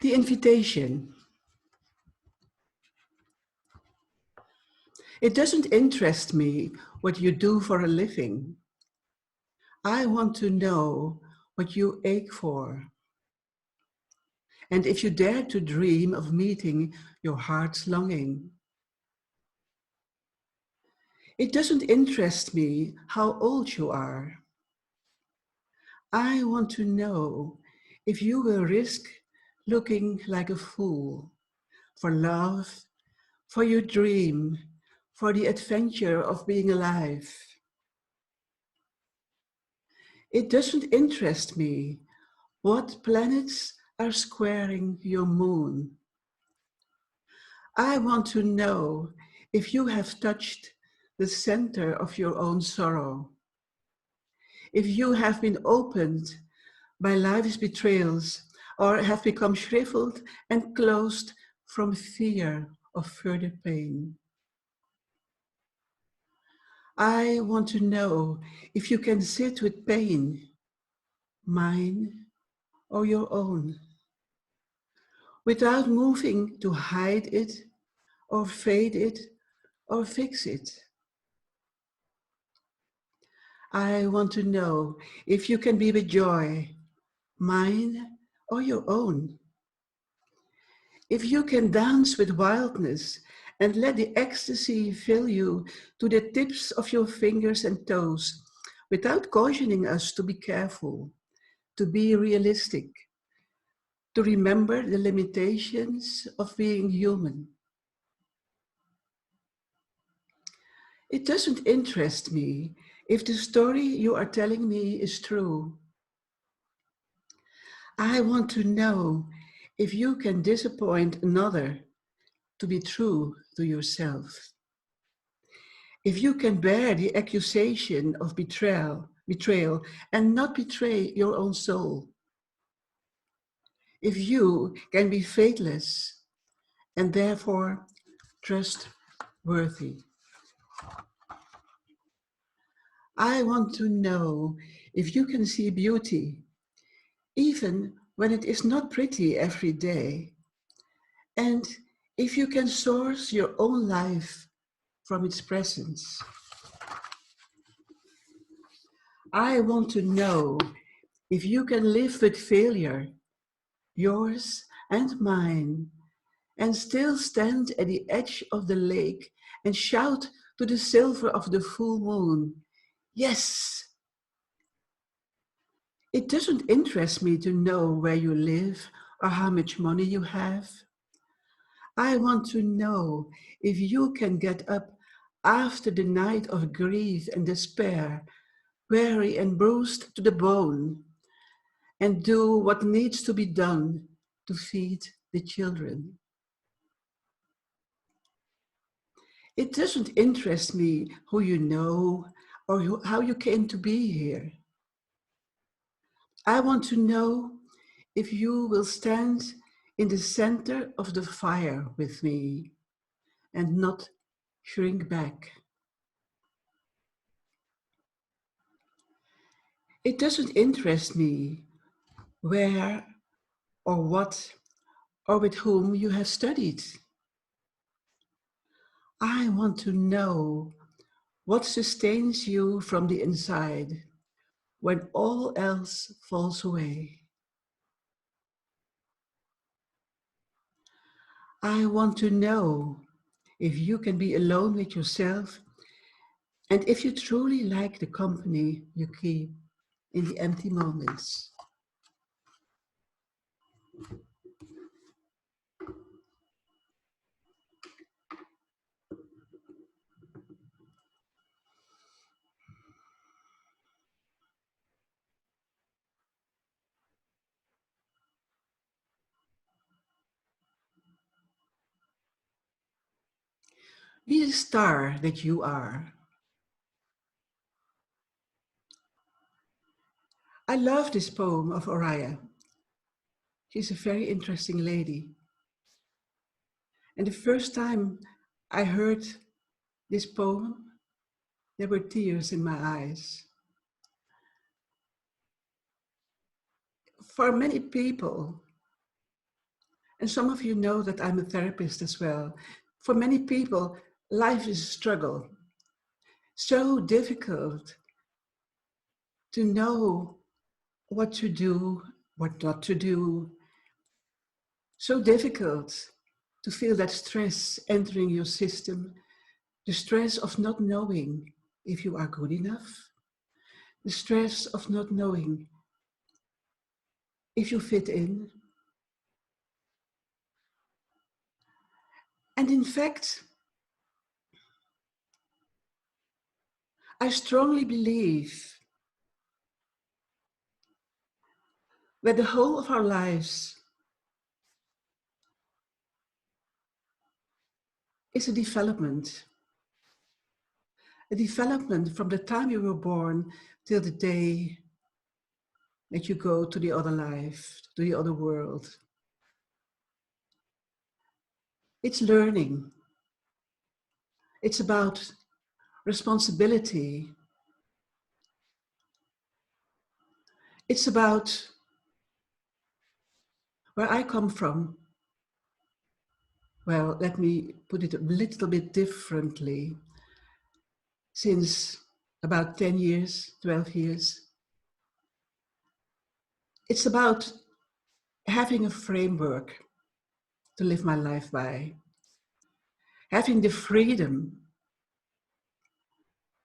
The invitation. It doesn't interest me what you do for a living. I want to know what you ache for. And if you dare to dream of meeting your heart's longing. It doesn't interest me how old you are. I want to know if you will risk looking like a fool for love, for your dream, for the adventure of being alive. It doesn't interest me what planets are squaring your moon. I want to know if you have touched the center of your own sorrow, if you have been opened by life's betrayals or have become shriveled and closed from fear of further pain. I want to know if you can sit with pain, mine or your own, without moving to hide it or fade it or fix it. I want to know if you can be with joy, mine or your own. If you can dance with wildness and let the ecstasy fill you to the tips of your fingers and toes, without cautioning us to be careful, to be realistic, to remember the limitations of being human. It doesn't interest me if the story you are telling me is true. I want to know if you can disappoint another to be true to yourself. If you can bear the accusation of betrayal and not betray your own soul. If you can be faithless and therefore trustworthy. I want to know if you can see beauty, even when it is not pretty every day, and if you can source your own life from its presence. I want to know if you can live with failure, yours and mine, and still stand at the edge of the lake and shout to the silver of the full moon, yes. It doesn't interest me to know where you live or how much money you have. I want to know if you can get up after the night of grief and despair, weary and bruised to the bone, and do what needs to be done to feed the children. It doesn't interest me who you know or how you came to be here. I want to know if you will stand in the center of the fire with me and not shrink back. It doesn't interest me where or what or with whom you have studied. I want to know what sustains you from the inside when all else falls away. I want to know if you can be alone with yourself and if you truly like the company you keep in the empty moments. Be the star that you are. I love this poem of Oriah. She's a very interesting lady. And the first time I heard this poem, there were tears in my eyes. For many people, And some of you know that I'm a therapist as well. For many people, life is a struggle. So difficult to know what to do, what not to do. So difficult to feel that stress entering your system, the stress of not knowing if you are good enough, the stress of not knowing if you fit in. And in fact, I strongly believe that the whole of our lives is a development from the time you were born till the day that you go to the other life, to the other world. It's learning. It's about responsibility. It's about where I come from. Well, let me put it a little bit differently. Since about 10 years, 12 years, it's about having a framework to live my life by, having the freedom,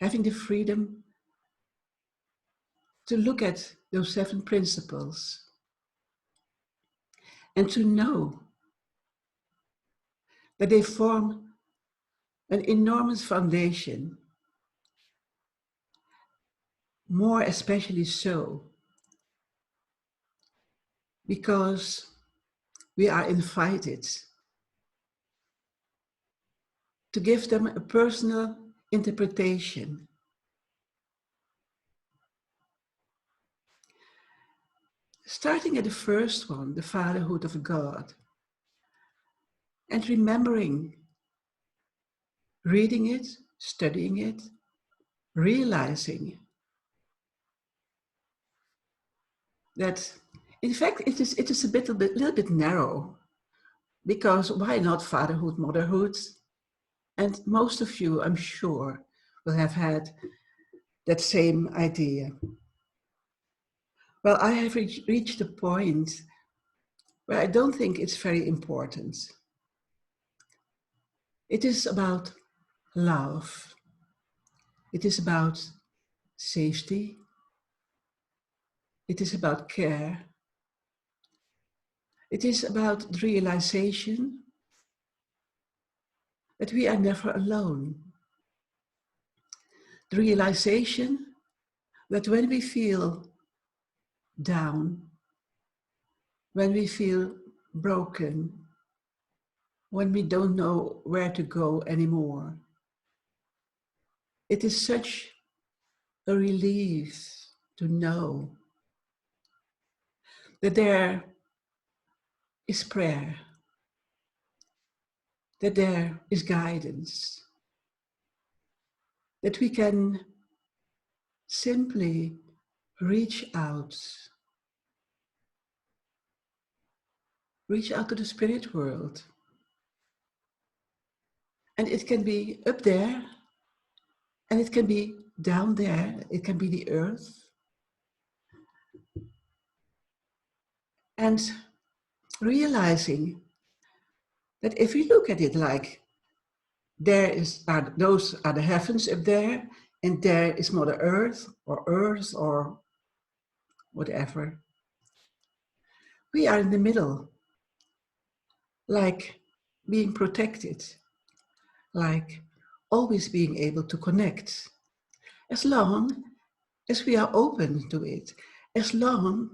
to look at those 7 principles and to know that they form an enormous foundation, more especially so because we are invited to give them a personal interpretation. Starting at the first one, the fatherhood of God, and remembering, reading it, studying it, realizing that in fact it is a little bit narrow, because why not fatherhood, motherhood? And most of you, I'm sure, will have had that same idea. Well, I have reached a point where I don't think it's very important. It is about love. It is about safety. It is about care. It is about the realization that we are never alone. The realization that when we feel down, when we feel broken, when we don't know where to go anymore, it is such a relief to know that there is prayer, that there is guidance, that we can simply reach out to the spirit world. And it can be up there, and it can be down there, it can be the earth. And realizing that if we look at it like those are the heavens up there, and there is Mother Earth or whatever. We are in the middle, like being protected, like always being able to connect, as long as we are open to it, as long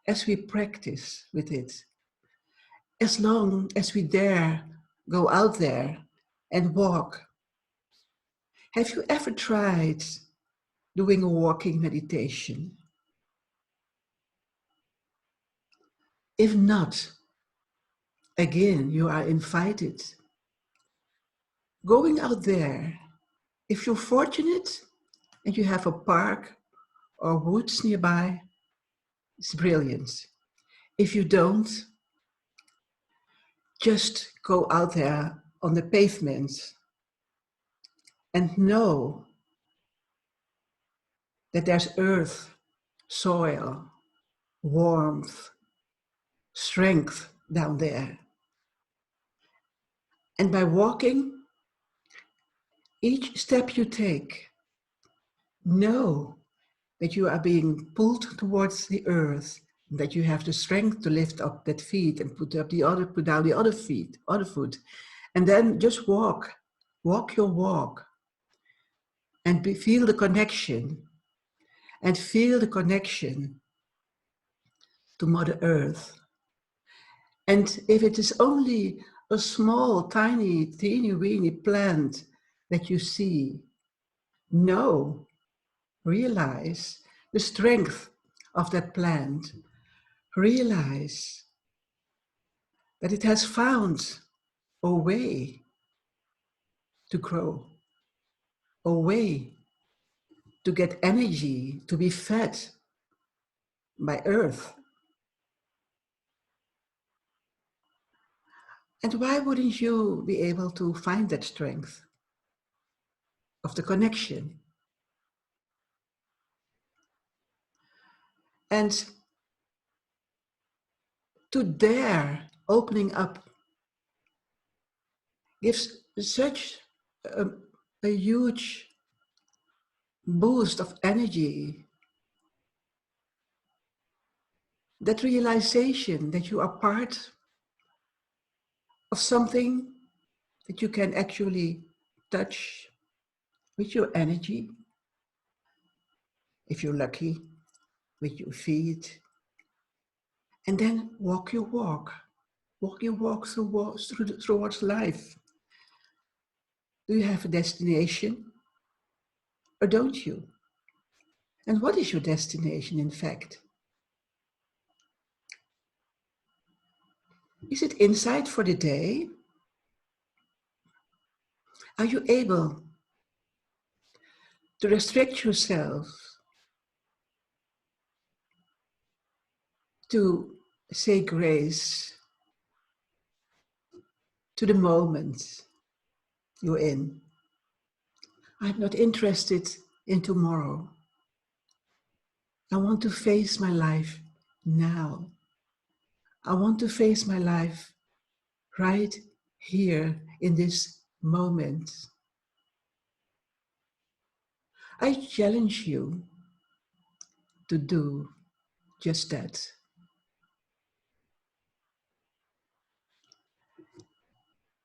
as we practice with it, as long as we dare go out there and walk. Have you ever tried doing a walking meditation? If not, again, you are invited. Going out there, if you're fortunate and you have a park or woods nearby, it's brilliant. If you don't, Just go out there on the pavement and know that there's earth, soil, warmth, strength down there. And by walking, each step you take, know that you are being pulled towards the earth, that you have the strength to lift up that feet and put down the other foot. And then just walk your walk and feel the connection, and feel the connection to Mother Earth. And if it is only a small, tiny, teeny weeny plant that you see, realize the strength of that plant. Realize that it has found a way to grow, a way to get energy, to be fed by earth. And why wouldn't you be able to find that strength of the connection? And to dare opening up gives such a huge boost of energy. That realization that you are part of something that you can actually touch with your energy, if you're lucky, with your feet, and then walk your walk towards life. Do you have a destination or don't you? And what is your destination, in fact? Is it insight for the day? Are you able to restrict yourself to say grace to the moment you're in? I'm not interested in tomorrow. I want to face my life now. I want to face my life right here in this moment. I challenge you to do just that.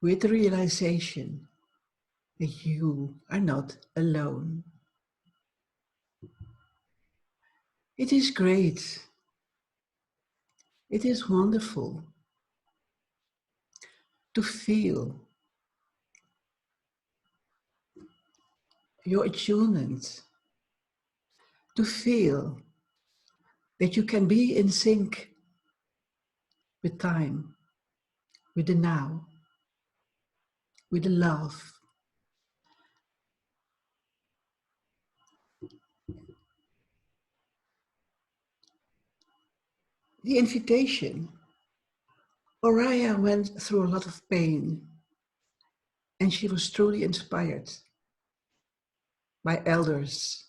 With the realization that you are not alone. It is great. It is wonderful to feel your attunement, to feel that you can be in sync with time, with the now, with the love. The invitation. Oriah went through a lot of pain, and she was truly inspired by elders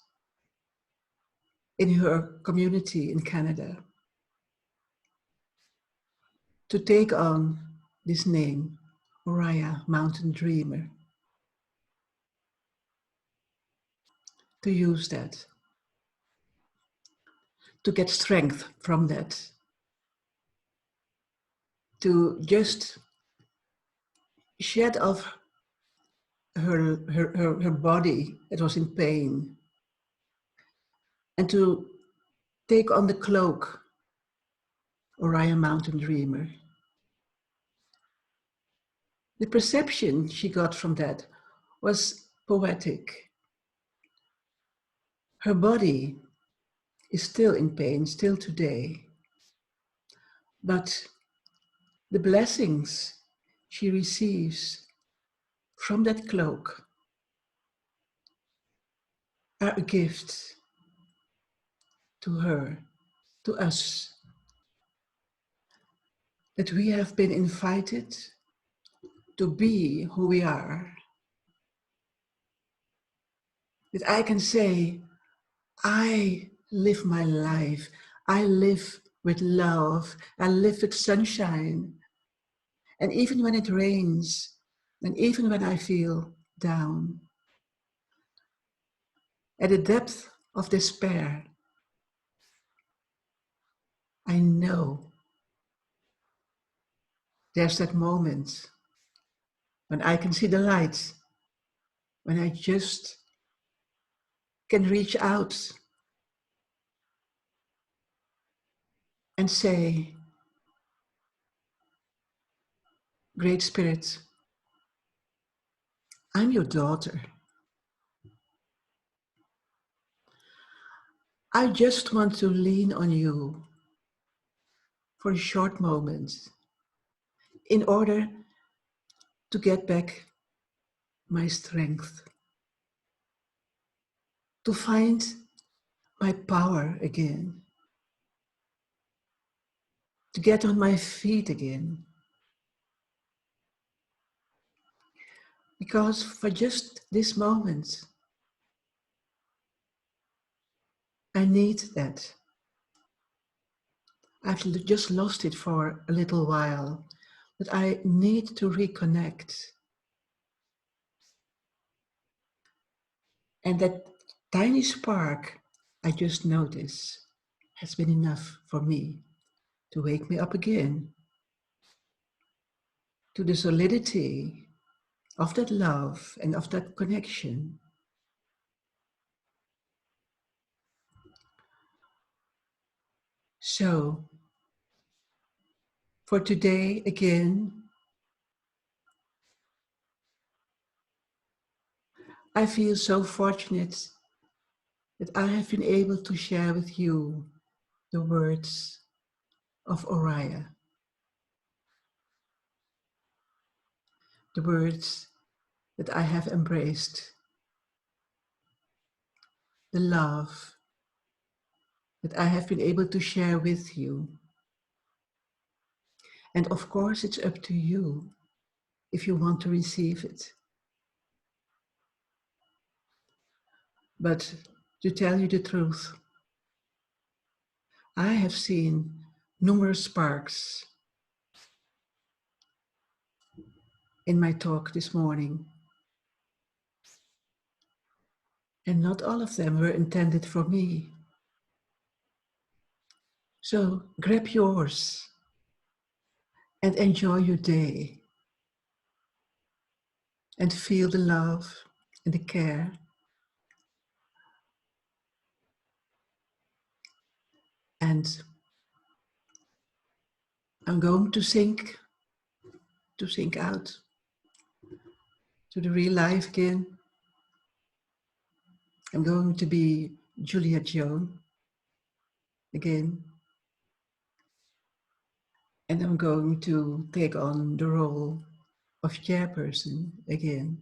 in her community in Canada to take on this name, Oriah Mountain Dreamer, to use that, to get strength from that, to just shed off her body that was in pain, and to take on the cloak, Oriah Mountain Dreamer. The perception she got from that was poetic. Her body is still in pain, still today, but the blessings she receives from that cloak are a gift to her, to us, that we have been invited to be who we are. That I can say, I live my life. I live with love. I live with sunshine. And even when it rains, and even when I feel down, at the depth of despair, I know there's that moment when I can see the light, when I just can reach out and say, Great Spirit, I'm your daughter. I just want to lean on you for a short moment in order to get back my strength, to find my power again, to get on my feet again. Because for just this moment, I need that. I've just lost it for a little while, but I need to reconnect. And that tiny spark I just noticed has been enough for me to wake me up again to the solidity of that love and of that connection. So, for today again, I feel so fortunate that I have been able to share with you the words of Oriah, the words that I have embraced, the love that I have been able to share with you. And of course, it's up to you if you want to receive it. But to tell you the truth, I have seen numerous sparks in my talk this morning, and not all of them were intended for me. So grab yours and enjoy your day and feel the love and the care. And I'm going to sink out to the real life again. I'm going to be Julia Joan again. And I'm going to take on the role of chairperson again.